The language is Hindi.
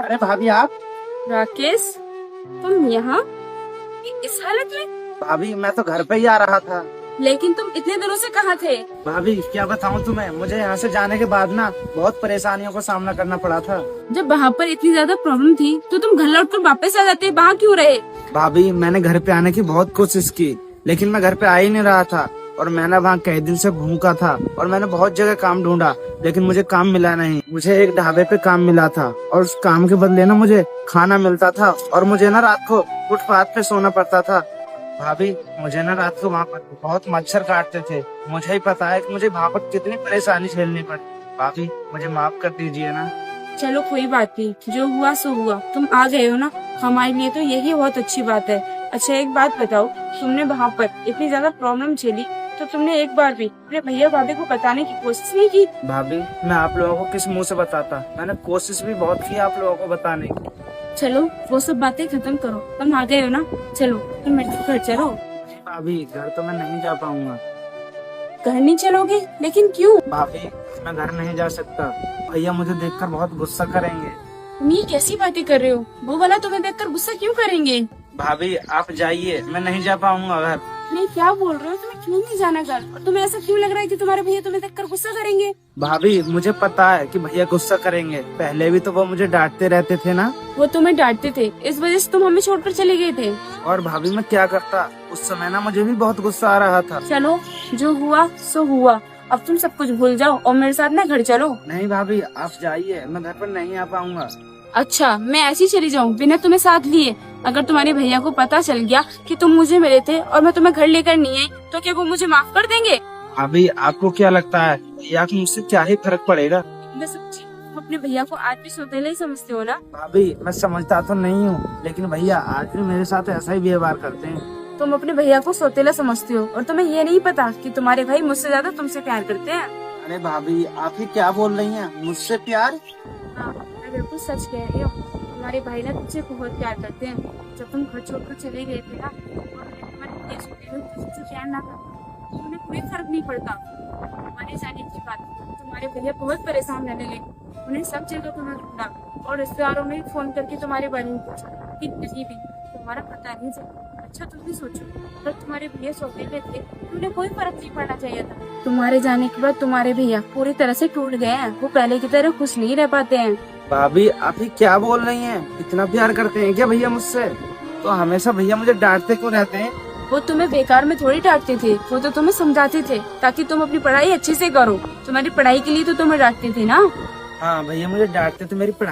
अरे भाभी आप। राकेश, तुम यहाँ इस हालत में? भाभी मैं तो घर पे ही आ रहा था। लेकिन तुम इतने दिनों से कहाँ थे? भाभी क्या बताऊँ तुम्हें, मुझे यहाँ से जाने के बाद ना बहुत परेशानियों का सामना करना पड़ा था। जब वहाँ पर इतनी ज्यादा प्रॉब्लम थी तो तुम घर लौटकर वापस आ जाते, वहाँ क्यों रहे? भाभी मैंने घर पे आने की बहुत कोशिश की, लेकिन मैं घर पे आ ही नहीं रहा था। और मैंने वहाँ कई दिन से भूखा था और मैंने बहुत जगह काम ढूंढा, लेकिन मुझे काम मिला नहीं। मुझे एक ढाबे पे काम मिला था और उस काम के बदले ना मुझे खाना मिलता था और मुझे ना रात को फुटपाथ पे सोना पड़ता था। भाभी मुझे ना रात को वहाँ पर बहुत मच्छर काटते थे। मुझे ही पता है कि मुझे वहाँ पर कितनी परेशानी झेलनी पड़ी। भाभी मुझे माफ कर दीजिए ना। चलो कोई बात नहीं, जो हुआ सो हुआ। तुम आ गए हो ना, हमारे लिए तो यही बहुत अच्छी बात है। अच्छा एक बात बताओ, तुमने वहाँ पर इतनी ज्यादा प्रॉब्लम झेली तो तुमने एक बार भी अपने भैया भाभी को बताने की कोशिश नहीं की? भाभी मैं आप लोगों को किस मुंह से बताता, मैंने कोशिश भी बहुत की आप लोगों को बताने की। चलो वो सब बातें खत्म करो, तुम आ गए हो ना, चलो तुम मेरे घर चलो। भाभी घर तो मैं नहीं जा पाऊंगा। घर नहीं चलोगे? लेकिन क्यों? भाभी मैं घर नहीं जा सकता, भैया मुझे देखकर बहुत गुस्सा करेंगे। तुम ये कैसी बातें कर रहे हो? वो वाला तुम्हें देखकर गुस्सा क्यों करेंगे? भाभी आप जाइए, मैं नहीं जा पाऊंगा घर। नहीं क्या बोल रहे हो, तुम्हें क्यों नहीं जाना घर? और तुम्हें ऐसा क्यों लग रहा है कि तुम्हारे भैया तुम्हें देखकर गुस्सा करेंगे? भाभी मुझे पता है कि भैया गुस्सा करेंगे, पहले भी तो वो मुझे डांटते रहते थे ना। वो तुम्हें डांटते थे, इस वजह से तुम हमें छोड़कर चले गए थे। और भाभी मैं क्या करता, उस समय ना मुझे भी बहुत गुस्सा आ रहा था। चलो जो हुआ सो हुआ, अब तुम सब कुछ भूल जाओ और मेरे साथ ना घर चलो। नहीं भाभी आप जाइए, मैं घर पर नहीं आ पाऊंगा। अच्छा मैं ऐसी चली जाऊँ बिना तुम्हें साथ लिए? अगर तुम्हारे भैया को पता चल गया कि तुम मुझे मिले थे और मैं तुम्हें घर लेकर नहीं आई तो क्या वो मुझे माफ कर देंगे? भाभी आपको क्या लगता है भैया को मुझसे क्या ही फर्क पड़ेगा? मैं सच्ची, तुम अपने भैया को आज भी सौतेला ही समझते हो ना? भाभी मैं समझता तो नहीं हूँ, लेकिन भैया आज भी मेरे साथ ऐसा ही व्यवहार करते हैं। तुम अपने भैया को सौतेला समझते हो और तुम्हें ये नहीं पता कि तुम्हारे भाई मुझसे ज्यादा तुमसे प्यार करते हैं। अरे भाभी आप ही क्या बोल रही हैं, मुझसे प्यार? हाँ मैं बिल्कुल सच कह रही हूँ, तुम्हारे भाई ना तुमसे बहुत प्यार करते हैं। जब तुम घर छोड़कर चले गए थे ना और मैंने तुम्हारे भैया सौतेले तुमसे प्यार ना था तो उन्हें कोई फर्क नहीं पड़ता। तुम्हारे जाने की बात तुम्हारे भैया बहुत परेशान रहने लगे, उन्हें सब जगह तुम्हें ढूंढा और रिश्तेदारों ने फोन करके तुम्हारे बारे में पूछा कि कहीं भी तुम्हारा पता नहीं चला। अच्छा तुम भी सोचो, अगर तुम्हारे भैया सौतेले थे तो उन्हें कोई फर्क नहीं पड़ना चाहिए था। तुम्हारे जाने के बाद तुम्हारे भैया पूरी तरह से टूट गए हैं, वो पहले की तरह खुश नहीं रह पाते हैं। भाभी आप ही क्या बोल रही हैं, इतना प्यार करते हैं क्या भैया मुझसे? तो हमेशा भैया मुझे डांटते क्यों रहते हैं? वो तुम्हें बेकार में थोड़ी डांटते थे, वो तो तुम्हें समझाते थे ताकि तुम अपनी पढ़ाई अच्छे से करो। तुम्हारी पढ़ाई के लिए तो तुम्हें डांटते थे ना। हाँ भैया मुझे डांटते थे मेरी पढ़ाई